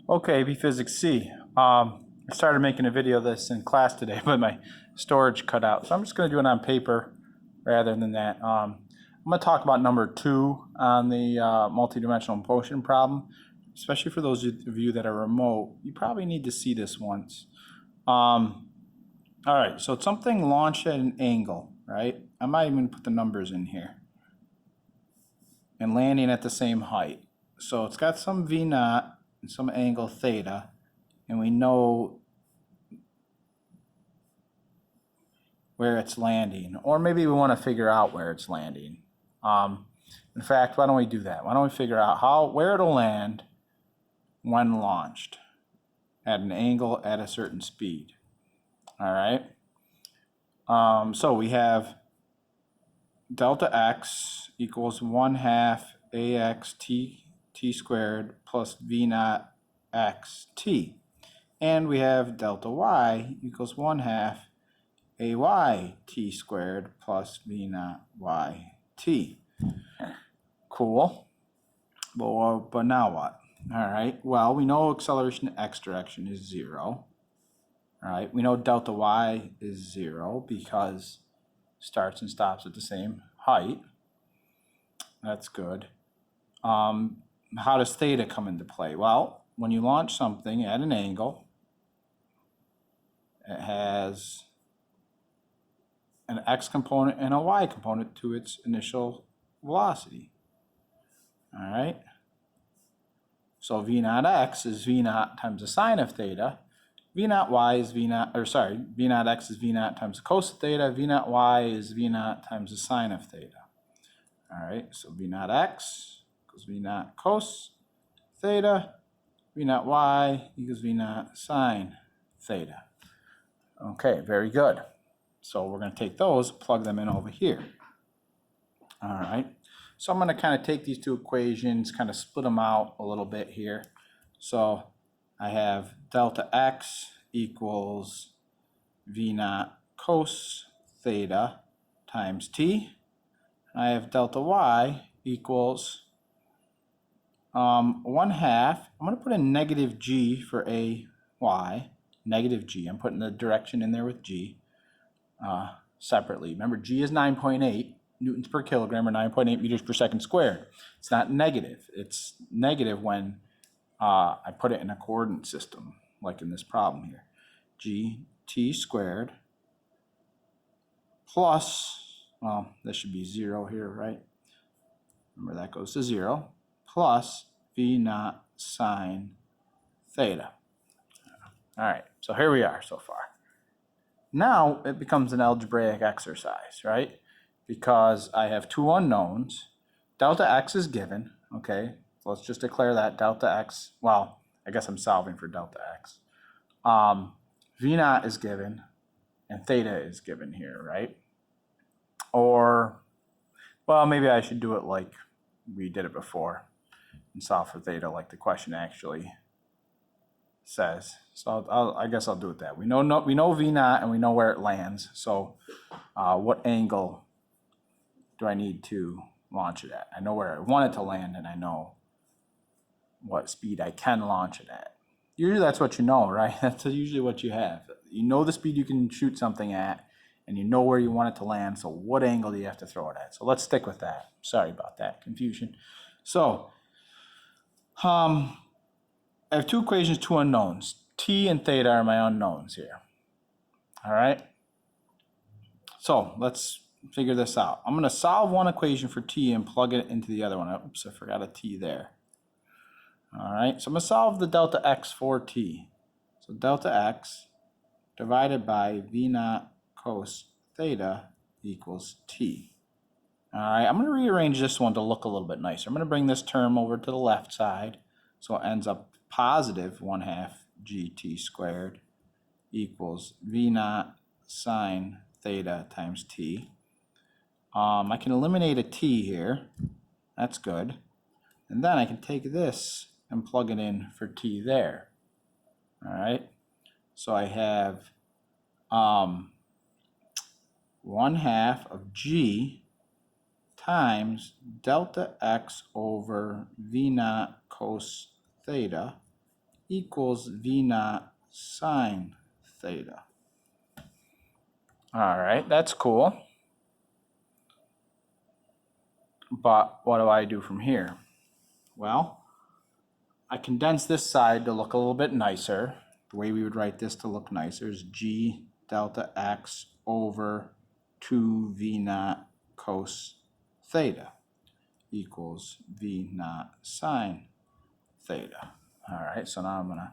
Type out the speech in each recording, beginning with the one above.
Okay, B Physics C. I started making a video of this in class today, but my storage cut out. So I'm just going to do it on paper rather than that. I'm going to talk about number 2 on the multidimensional motion problem. Especially for those of you that are remote, you probably need to see this once. All right, so it's something launched at an angle, right? I might even put the numbers in here. And landing at the same height. So it's got some V naught and some angle theta, and we know where it's landing, or maybe we want to figure out where it's landing. In fact, why don't we do that? Why don't we figure out where it'll land when launched at an angle at a certain speed. All right. So we have delta x equals 1/2 ax t squared plus v naught x t. And we have delta y equals 1/2 ay t squared plus v naught y t. Cool. But now what? All right. Well, we know acceleration in x direction is 0. All right. We know delta y is 0 because starts and stops at the same height. That's good. How does theta come into play? Well, when you launch something at an angle, it has an x component and a y component to its initial velocity. All right. So v naught x is v naught times the sine of theta. V naught y is v naught, v naught x is v naught times the cos of theta. V naught y is v naught times the sine of theta. All right. So v naught x equals v naught cos theta. V naught y equals v naught sine theta. Okay, very good. So we're going to take those, plug them in over here. All right. So I'm going to kind of take these two equations, kind of split them out a little bit here. So I have delta x equals v naught cos theta times t. I have delta y equals 1/2. I'm going to put a negative g for a y. Negative g. I'm putting the direction in there with g separately. Remember, g is 9.8 newtons per kilogram, or 9.8 meters per second squared. It's not negative. It's negative when I put it in a coordinate system, like in this problem here. Gt squared plus, well, this should be 0 here, right? Remember, that goes to 0, plus v naught sine theta. All right, so here we are so far. Now it becomes an algebraic exercise, right? Because I have two unknowns. Delta x is given, okay? So let's just declare that delta x, well, I guess I'm solving for delta x. V naught is given, and theta is given here, right? Or, well, maybe I should do it like we did it before and solve for theta like the question actually says. So I guess I'll do it that. We know V naught and we know where it lands. So what angle do I need to launch it at? I know where I want it to land, and I know what speed I can launch it at. Usually that's what you know, right? That's usually what you have. You know the speed you can shoot something at, and you know where you want it to land. So what angle do you have to throw it at? So let's stick with that. Sorry about that confusion. So I have two equations, two unknowns. T and theta are my unknowns here. All right. So let's figure this out. I'm going to solve one equation for t and plug it into the other one. Oops, I forgot a t there. All right. So I'm going to solve the delta x for t. So delta x divided by v naught cos theta equals t. All right. I'm going to rearrange this one to look a little bit nicer. I'm going to bring this term over to the left side. So it ends up positive 1/2 gt squared equals v naught sine theta times t. I can eliminate a t here. That's good. And then I can take this and plug it in for t there. All right. So I have 1/2 of g times delta x over v naught cos theta equals V naught sine theta. All right, that's cool. But what do I do from here? Well, I condense this side to look a little bit nicer. The way we would write this to look nicer is G delta X over 2 V naught cos theta equals V naught sine theta. All right, so now I'm going to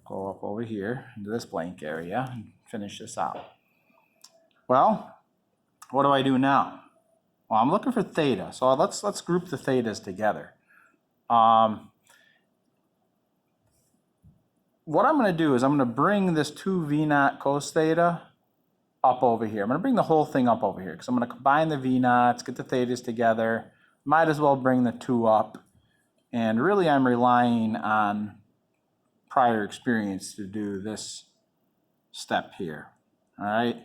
go up over here into this blank area and finish this out. Well, what do I do now? Well, I'm looking for theta, so let's group the thetas together. What I'm going to do is I'm going to bring this 2 V naught cos theta up over here. I'm going to bring the whole thing up over here because I'm going to combine the V naughts, get the thetas together. Might as well bring the 2 up. And really I'm relying on prior experience to do this step here. All right.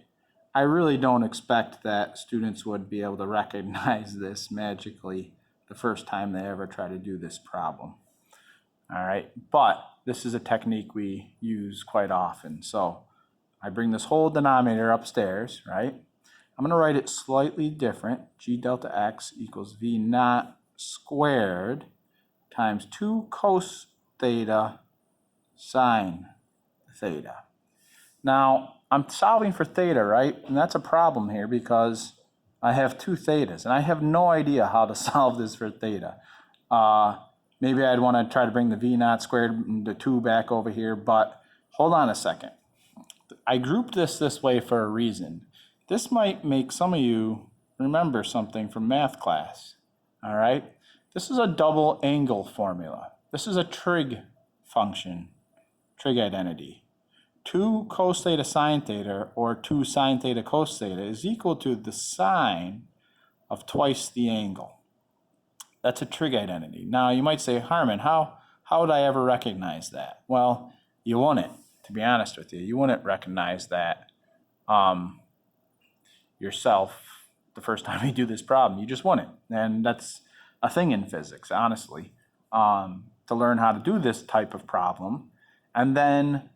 I really don't expect that students would be able to recognize this magically the first time they ever try to do this problem. All right, but this is a technique we use quite often. So I bring this whole denominator upstairs, right? I'm going to write it slightly different. G delta X equals V naught squared times 2 cos theta sine theta. Now, I'm solving for theta, right? And that's a problem here because I have 2 thetas, and I have no idea how to solve this for theta. Maybe I'd want to try to bring the V naught squared and the 2 back over here, but hold on a second. I grouped this way for a reason. This might make some of you remember something from math class, all right? This is a double angle formula. This is a trig function, trig identity. 2 cos theta sine theta, or 2 sine theta cos theta, is equal to the sine of twice the angle. That's a trig identity. Now, you might say, Harmon, how would I ever recognize that? Well, you wouldn't, to be honest with you. You wouldn't recognize that yourself the first time you do this problem. You just wouldn't. And that's a thing in physics, honestly, to learn how to do this type of problem. And then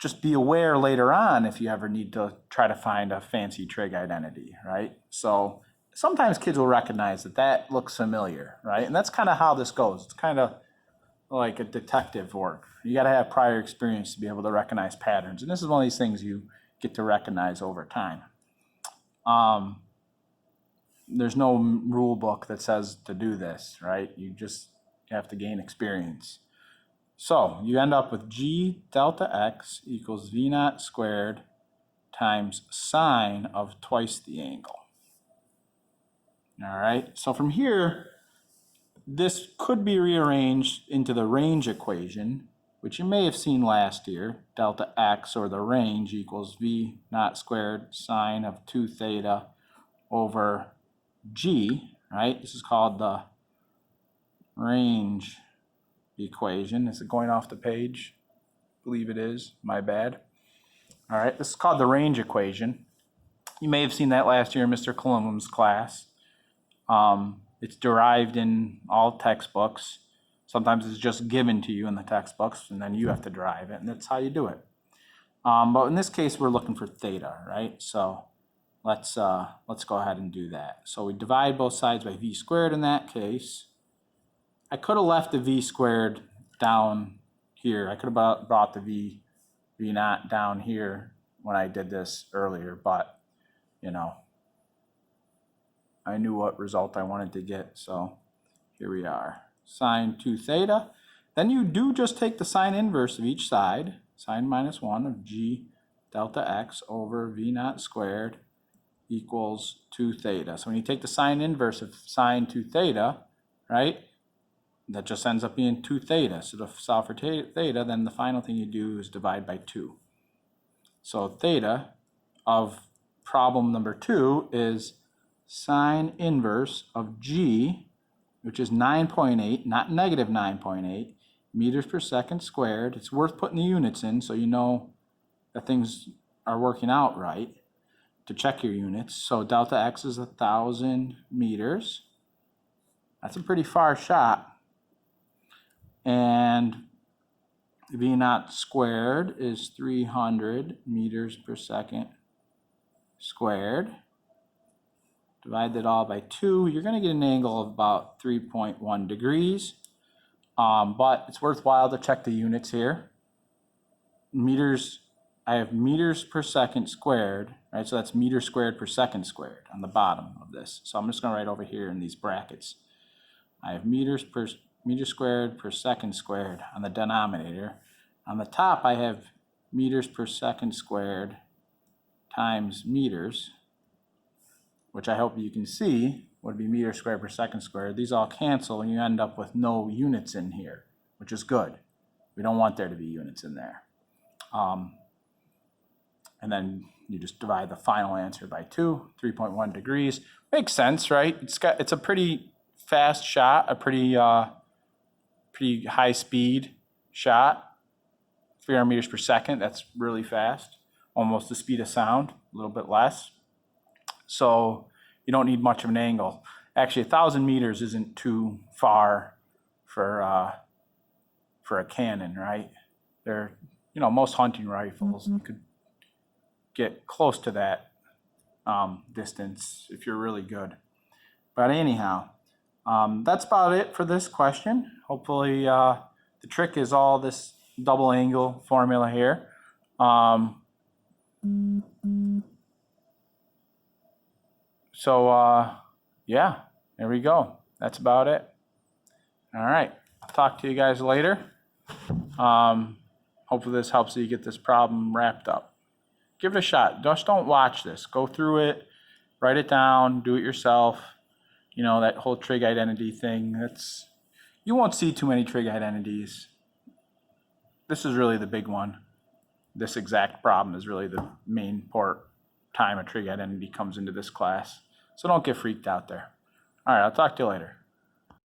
just be aware later on if you ever need to try to find a fancy trig identity, right? So sometimes kids will recognize that looks familiar, right? And that's kind of how this goes. It's kind of like a detective work. You got to have prior experience to be able to recognize patterns. And this is one of these things you get to recognize over time. There's no rule book that says to do this, right? You just have to gain experience. So you end up with G delta X equals V naught squared times sine of twice the angle. All right, so from here, this could be rearranged into the range equation, which you may have seen last year. Delta X, or the range, equals V naught squared sine of 2 theta over G, right? This is called the range equation. Is it going off the page? I believe it is. My bad. All right, this is called the range equation. You may have seen that last year in Mr. Column's class. It's derived in all textbooks. Sometimes it's just given to you in the textbooks, and then you have to derive it, and that's how you do it. But in this case, we're looking for theta, right? So let's go ahead and do that. So we divide both sides by v squared in that case. I could have left the v squared down here. I could have brought the v naught down here when I did this earlier, but you know, I knew what result I wanted to get, so here we are. Sine 2 theta. Then you do just take the sine inverse of each side, sine minus 1 of g delta x over v naught squared equals 2 theta. So when you take the sine inverse of sine 2 theta, right, that just ends up being 2 theta. So to solve for theta, then the final thing you do is divide by 2. So theta of problem number 2 is sine inverse of g, which is 9.8, not negative 9.8, meters per second squared. It's worth putting the units in so you know that things are working out right to check your units. So delta x is 1,000 meters. That's a pretty far shot. And V naught squared is 300 meters per second squared. Divide that all by 2. You're going to get an angle of about 3.1 degrees. But it's worthwhile to check the units here. Meters, I have meters per second squared, right? So that's meters squared per second squared on the bottom of this. So I'm just going to write over here in these brackets. I have meters squared per second squared on the denominator. On the top, I have meters per second squared times meters, which I hope you can see would be meters squared per second squared. These all cancel and you end up with no units in here, which is good. We don't want there to be units in there. And then you just divide the final answer by 2, 3.1 degrees. Makes sense, right? It's a pretty fast shot, a pretty high speed shot, 300 meters per second. That's really fast, almost the speed of sound, a little bit less. So you don't need much of an angle. Actually, 1,000 meters isn't too far for a cannon, right? They're, most hunting rifles, you could get close to that distance if you're really good. But anyhow, that's about it for this question. Hopefully the trick is all this double angle formula here. Yeah, there we go. That's about it. All right, I'll talk to you guys later. Hopefully this helps you get this problem wrapped up. Give it a shot. Just don't watch this. Go through it, write it down, do it yourself. That whole trig identity thing, you won't see too many trig identities. This is really the big one. This exact problem is really the main time a trig identity comes into this class. So don't get freaked out there. All right, I'll talk to you later.